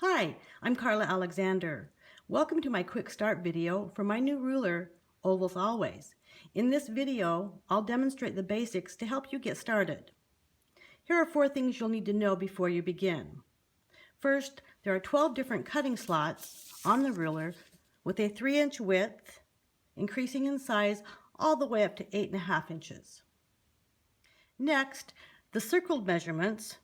Hi, I'm Carla Alexander. Welcome to my quick start video for my new ruler, Ovals Always. In this video, I'll demonstrate the basics to help you get started. Here are 4 things you'll need to know before you begin. First, there are 12 different cutting slots on the ruler with a 3-inch width, increasing in size all the way up to 8.5 inches. Next, the circled measurements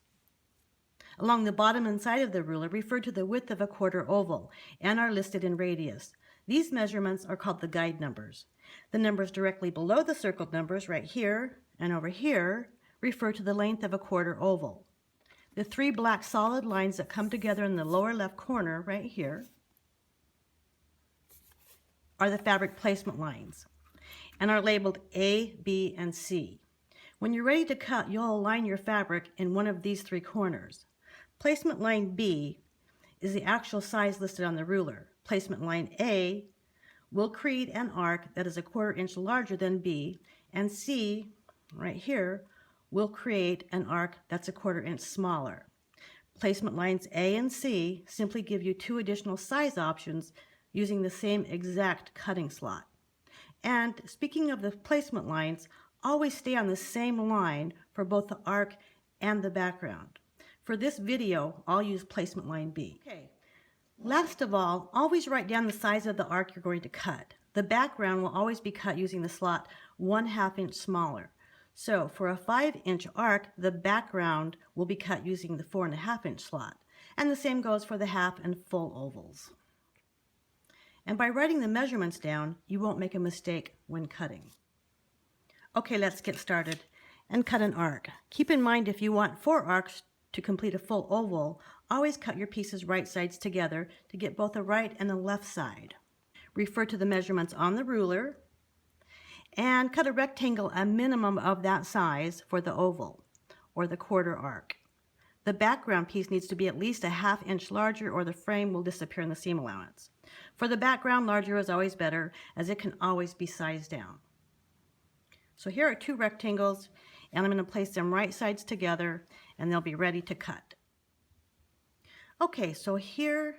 along the bottom and side of the ruler refer to the width of a quarter oval and are listed in radius. These measurements are called the guide numbers. The numbers directly below the circled numbers, right here and over here, refer to the length of a quarter oval. The 3 black solid lines that come together in the lower left corner, right here, are the fabric placement lines and are labeled A, B, and C. When you're ready to cut, you'll align your fabric in one of these 3 corners. Placement line B is the actual size listed on the ruler. Placement line A will create an arc that is a 1/4 inch larger than B, and C, right here, will create an arc that's a 1/4 inch smaller. Placement lines A and C simply give you 2 additional size options using the same exact cutting slot. And speaking of the placement lines, always stay on the same line for both the arc and the background. For this video, I'll use placement line B. Okay. Last of all, always write down the size of the arc you're going to cut. The background will always be cut using the slot 1/2 inch smaller. So for a 5-inch arc, the background will be cut using the 4.5 inch slot. And the same goes for the half and full ovals. And by writing the measurements down, you won't make a mistake when cutting. Okay, let's get started and cut an arc. Keep in mind, if you want 4 arcs to complete a full oval, always cut your pieces right sides together to get both the right and the left side. Refer to the measurements on the ruler and cut a rectangle a minimum of that size for the oval or the 1/4 arc. The background piece needs to be at least a 1/2 inch larger or the frame will disappear in the seam allowance. For the background, larger is always better as it can always be sized down. So here are 2 rectangles, and I'm going to place them right sides together and they'll be ready to cut. Okay, so here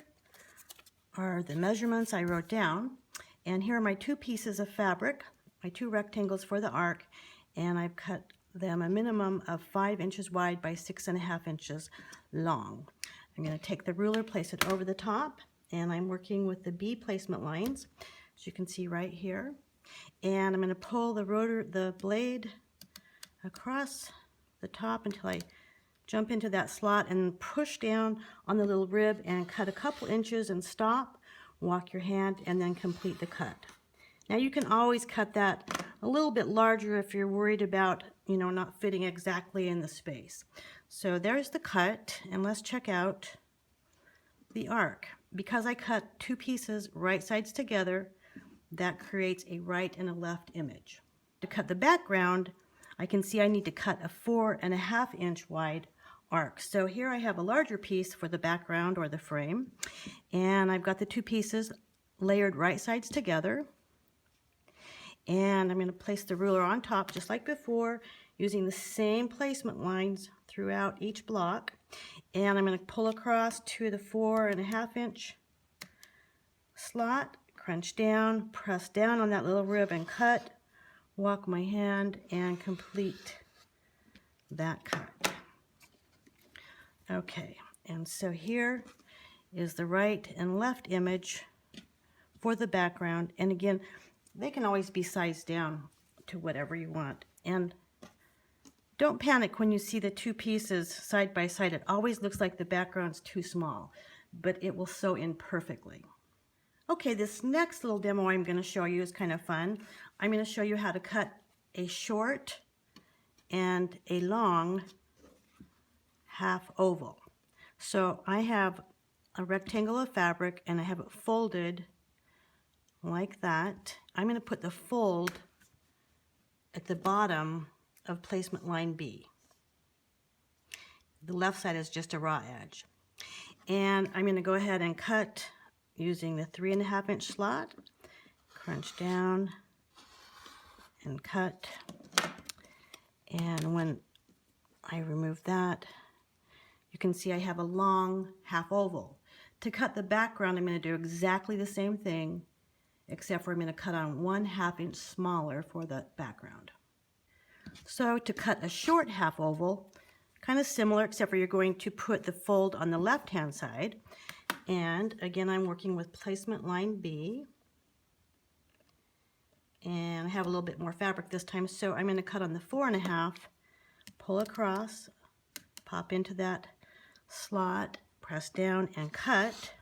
are the measurements I wrote down, and here are my 2 pieces of fabric, my 2 rectangles for the arc, and I've cut them a minimum of 5 inches wide by 6.5 inches long. I'm going to take the ruler, place it over the top, and I'm working with the B placement lines, as you can see right here. And I'm going to pull the blade across the top until I jump into that slot and push down on the little rib and cut a couple inches and stop, walk your hand, and then complete the cut. Now you can always cut that a little bit larger if you're worried about, not fitting exactly in the space. So there's the cut, and let's check out the arc. Because I cut 2 pieces right sides together, that creates a right and a left image. To cut the background, I can see I need to cut a 4.5 inch wide arc. So here I have a larger piece for the background or the frame, and I've got the 2 pieces layered right sides together. And I'm going to place the ruler on top just like before, using the same placement lines throughout each block. And I'm going to pull across to the 4.5 inch slot, crunch down, press down on that little rib and cut, walk my hand and complete that cut. Okay, and so here is the right and left image for the background. And again, they can always be sized down to whatever you want. And don't panic when you see the 2 pieces side by side. It always looks like the background's too small, but it will sew in perfectly. Okay, this next little demo I'm going to show you is kind of fun. I'm going to show you how to cut a short and a long half oval. So I have a rectangle of fabric and I have it folded like that. I'm going to put the fold at the bottom of placement line B. The left side is just a raw edge. And I'm going to go ahead and cut using the 3.5 inch slot, crunch down and cut. And when I remove that, you can see I have a long half oval. To cut the background, I'm going to do exactly the same thing, except for I'm going to cut on 1/2 inch smaller for the background. So to cut a short half oval, kind of similar, except for you're going to put the fold on the left-hand side. And again, I'm working with placement line B. And I have a little bit more fabric this time, so I'm going to cut on the 4.5, pull across, pop into that slot, press down and cut.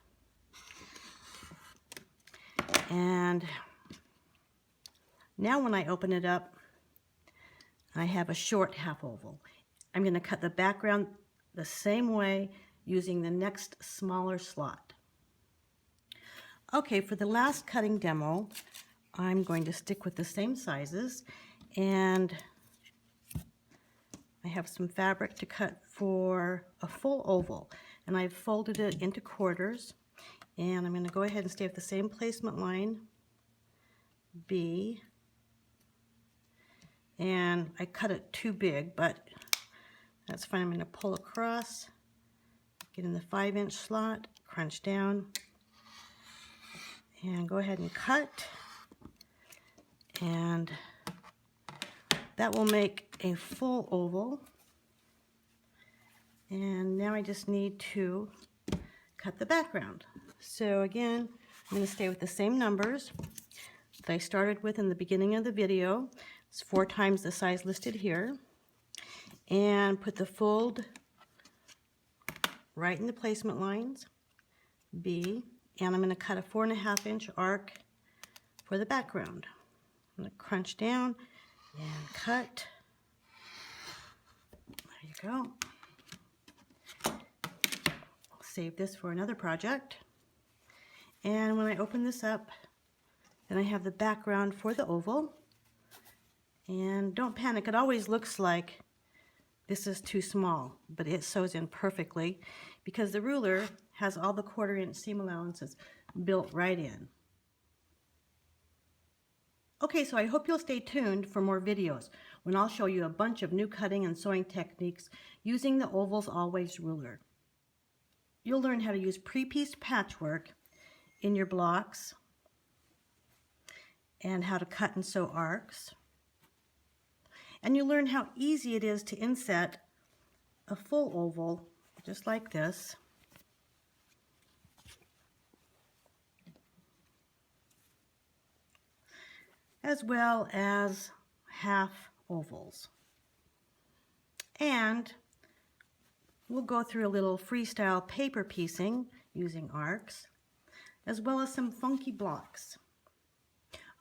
And now when I open it up, I have a short half oval. I'm going to cut the background the same way using the next smaller slot. Okay, for the last cutting demo, I'm going to stick with the same sizes, and I have some fabric to cut for a full oval, and I've folded it into quarters, and I'm going to go ahead and stay with the same placement line, B, and I cut it too big, but that's fine. I'm going to pull across, get in the 5-inch slot, crunch down, and go ahead and cut. And that will make a full oval. And now I just need to cut the background. So again, I'm going to stay with the same numbers that I started with in the beginning of the video. It's 4 times the size listed here. And put the fold right in the placement lines, B. And I'm going to cut a 4.5 inch arc for the background. I'm going to crunch down and cut. There you go. I'll save this for another project. And when I open this up, then I have the background for the oval. And don't panic, it always looks like this is too small, but it sews in perfectly because the ruler has all the 1/4 inch seam allowances built right in. Okay, so I hope you'll stay tuned for more videos when I'll show you a bunch of new cutting and sewing techniques using the Ovals Always ruler. You'll learn how to use pre-pieced patchwork in your blocks and how to cut and sew arcs. And you'll learn how easy it is to inset a full oval just like this. As well as half ovals. And we'll go through a little freestyle paper piecing using arcs, as well as some funky blocks.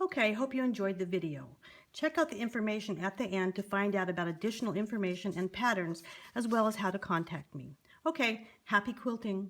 Okay, hope you enjoyed the video. Check out the information at the end to find out about additional information and patterns, as well as how to contact me. Okay, happy quilting!